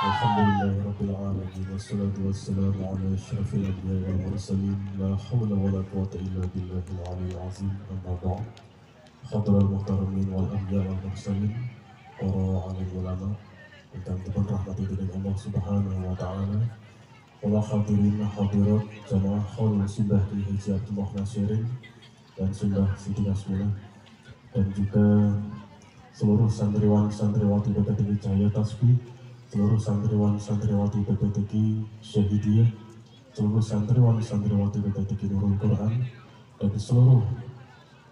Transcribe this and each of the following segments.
Alhamdulillahirabbil alamin wassalatu wassalamu ala asyrafil anbiya'i wal mursalin la haula wala quwwata illa billahil aliyyil azim amma ba'd. Hadratul muhtaramin wal anbiya wal mursalin para alim ulama ingkang dipun rahmati dening Allah Subhanahu wa taala. Para hadirin hadirat jamaah haul Simbah Ki Haji Abdullah Nasirin dan Simbah Siti Kasmina dan juga seluruh santriwan santriwati PPTQ Cahaya Tasbih, seluruh santriwan santriwati PPTQ Syahidiyah, seluruh santriwan santriwati PPTQ Nurul Quran, dan seluruh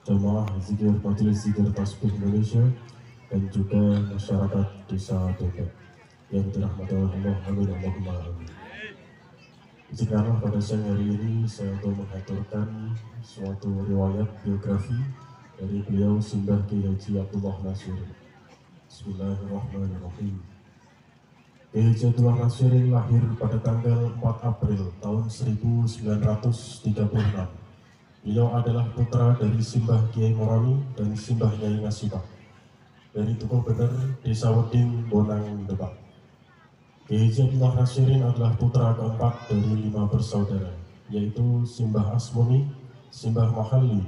jamaah zikir majelis zikir tasbih Indonesia dan juga masyarakat desa Depok yang dirahmati Allah. Amin Allahumma amin. Izinkanlah pada siang hari ini saya untuk mengaturkan suatu riwayat biografi dari beliau Simbah Ki Haji Abdullah Nasirin. Bismillahirrahmanirrahim. Ki Haji Abdullah Nasirin lahir pada tanggal 4 April tahun 1936. Beliau adalah putra dari Simbah Kiai Moroni dan Simbah Nyai Ngasibah dari Tukuh Bener, Desa Weding, Bonang, Demak. Ki Haji Abdullah Nasirin adalah putra keempat dari 5 bersaudara, yaitu Simbah Asmuni, Simbah Mahalli,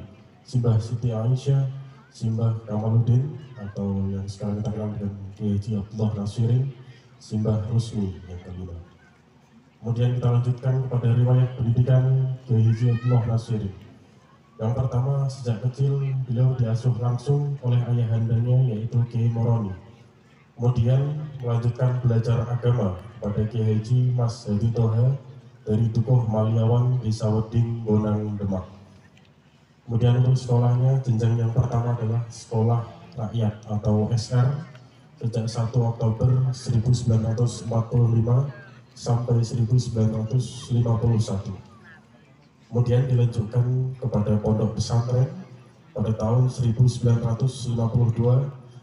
Simbah Siti Aisyah, Simbah Kamaluddin atau yang sekarang kita kenal dengan Ki Haji Abdullah Nasirin, Simbah Rusmi yang kelima. Kemudian kita lanjutkan kepada riwayat pendidikan Ki Haji Abdullah Nasirin. Yang pertama, sejak kecil beliau diasuh langsung oleh ayahandanya yaitu Kiai Moroni. Kemudian melanjutkan belajar agama pada Kiai Haji Mas Hadi Toha dari Dukuh Maliawan, Desa Weding, Bonang, Demak. Kemudian untuk sekolahnya, jenjang yang pertama adalah sekolah rakyat atau SR sejak 1 Oktober 1945 sampai 1951. Kemudian dilanjutkan kepada pondok pesantren pada tahun 1952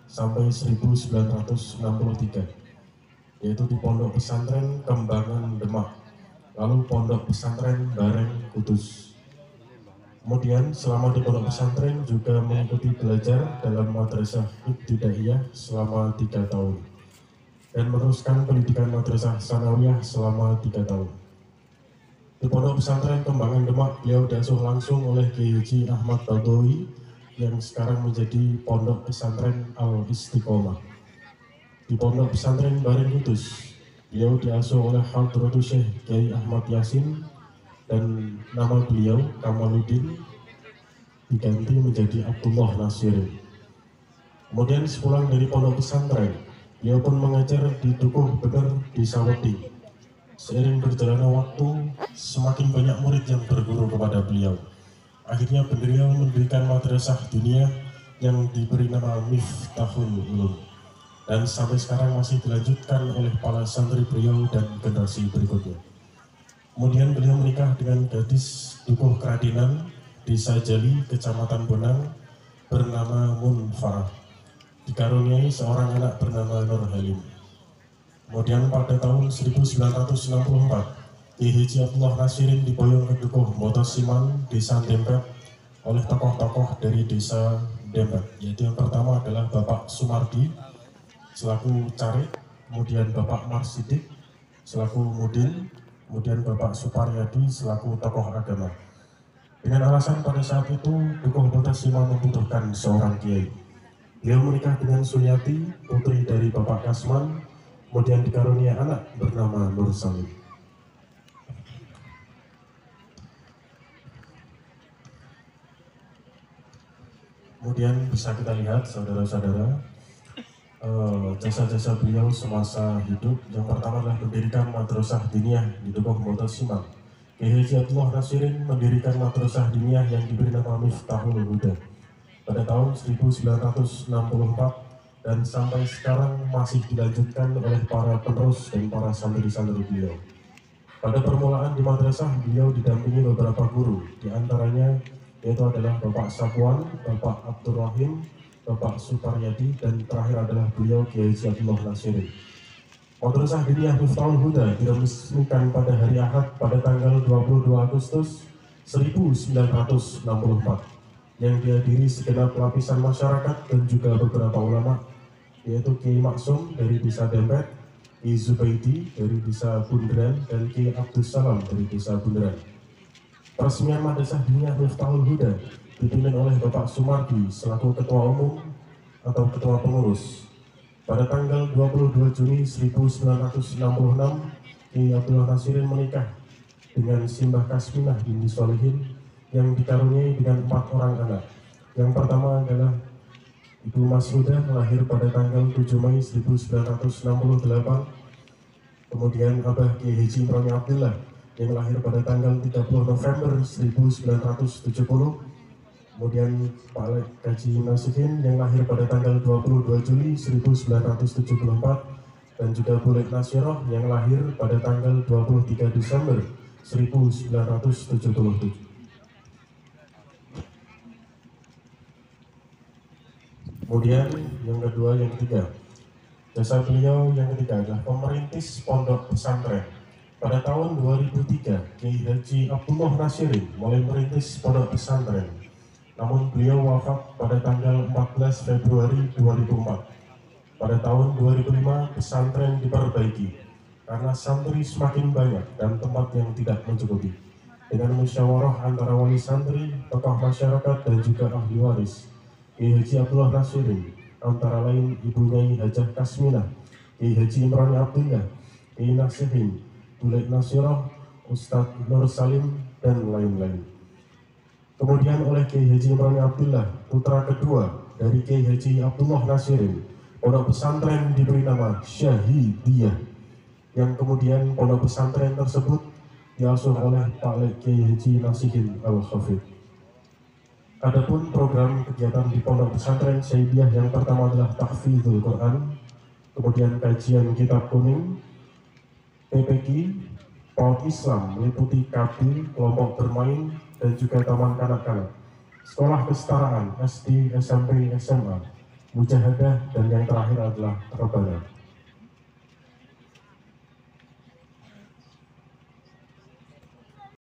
sampai 1963, yaitu di pondok pesantren Kembangan Demak, lalu pondok pesantren Bareng Kudus. Kemudian selama di pondok pesantren juga mengikuti belajar dalam madrasah ibtidaiyah selama 3 tahun dan meneruskan pendidikan madrasah sanawiyah selama 3 tahun. Di pondok pesantren Kembangan Demak beliau diasuh langsung oleh Kiai Haji Ahmad Badawi yang sekarang menjadi pondok pesantren Al Istiqomah. Di pondok pesantren Bareng Kudus beliau diasuh oleh Hadratul Syekh Kiai Ahmad Yasin dan nama beliau Kamaluddin diganti menjadi Abdullah Nasirin. Kemudian sepulang dari pondok pesantren, beliau pun mengajar di Dukuh Bener, Desa Weding. Seiring berjalannya waktu, semakin banyak murid yang berguru kepada beliau. Akhirnya beliau mendirikan madrasah dunia yang diberi nama Miftahul Ulum, dan sampai sekarang masih dilanjutkan oleh para santri beliau dan generasi berikutnya. Kemudian beliau menikah dengan gadis Dukuh Kradinan, Desa Jali, Kecamatan Bonang, bernama Munfarah. Dikaruniai seorang anak bernama Nur Halim. Kemudian pada tahun 1964, Ki Haji Abdullah Nasirin diboyong ke Dukuh Motosiman, Desa Dempet, oleh tokoh-tokoh dari Desa Dempet, yaitu yang pertama adalah Bapak Sumardi selaku Carik, kemudian Bapak Marsidik selaku Mudin, kemudian Bapak Suparyadi selaku tokoh agama. Dengan alasan pada saat itu Dukuh Motosiman membutuhkan seorang kiai. Beliau menikah dengan Sunyati, putri dari Bapak Kasman, kemudian dikarunia anak bernama Nur Salim. Kemudian bisa kita lihat saudara-saudara jasa-jasa beliau semasa hidup. Yang pertama adalah mendirikan madrasah diniyah di Dukuh Motosiman. Ki Haji Abdullah Nasirin mendirikan madrasah diniyah yang diberi nama Miftahul Huda pada tahun 1964 dan sampai sekarang masih dilanjutkan oleh para penerus dan para santri-santri beliau. Pada permulaan di madrasah beliau didampingi beberapa guru, diantaranya yaitu adalah Bapak Sapwan, Bapak Abdurrahim, Bapak Suparyadi, dan terakhir adalah beliau Kiai Haji Abdullah Nasirin. Madrasah Diniyah Miftahul Huda diresmikan pada hari Ahad pada tanggal 22 Agustus 1964 yang dihadiri segenap lapisan masyarakat dan juga beberapa ulama, yaitu Kiai Maksum dari Desa Dempet, Ki Zubaidi dari Desa Bundaran, dan Ki Abdus Salam dari Desa Bundaran. Peresmian Madrasah Diniyah Miftahul Huda dipimpin oleh Bapak Sumardi selaku Ketua Umum atau Ketua Pengurus. Pada tanggal 22 Juni 1966, Ki Abdullah Nasirin menikah dengan Simbah Kasminah binti Solihin yang dikaruniai dengan 4 orang anak. Yang pertama adalah Ibu Masrudah, lahir pada tanggal 7 Mei 1968. Kemudian Abah Kiai Haji Imron Abdullah yang lahir pada tanggal 30 November 1970. Kemudian Pak Lek Haji Nasihin yang lahir pada tanggal 22 Juli 1974. Dan juga Bu Lek Nasyiroh yang lahir pada tanggal 23 Desember 1977. Kemudian yang kedua, yang ketiga, jasa beliau yang ketiga adalah pemerintis pondok pesantren. Pada tahun 2003, Kiai Haji Abdullah Nasirin mulai merintis pondok pesantren. Namun beliau wafat pada tanggal 14 Februari 2004. Pada tahun 2005, pesantren diperbaiki karena santri semakin banyak dan tempat yang tidak mencukupi. Dengan musyawarah antara wali santri, tokoh masyarakat, dan juga ahli waris, Kiai Haji Abdullah Nasirin, antara lain Ibu Nyai Hajah Kasminah, Kiai Haji Imron Abdullah, Kiai Nasihin, Bu Lek Nasyiroh, Ustadz Nur Salim, dan lain-lain. Kemudian oleh Kiai Haji Imron Abdullah, putra kedua dari Kiai Haji Abdullah Nasirin, pondok pesantren diberi nama Syahidiyah, yang kemudian pondok pesantren tersebut diasuh oleh Pak Lek Kiai Haji Nasihin Al-Khafid. Adapun program kegiatan di pondok pesantren Syahidiyah yang pertama adalah tahfidzul Quran, kemudian kajian kitab kuning, PPQ, PAUD Islam meliputi KB, kelompok bermain, dan juga taman kanak-kanak, sekolah kesetaraan SD, SMP, SMA, mujahadah, dan yang terakhir adalah rebana.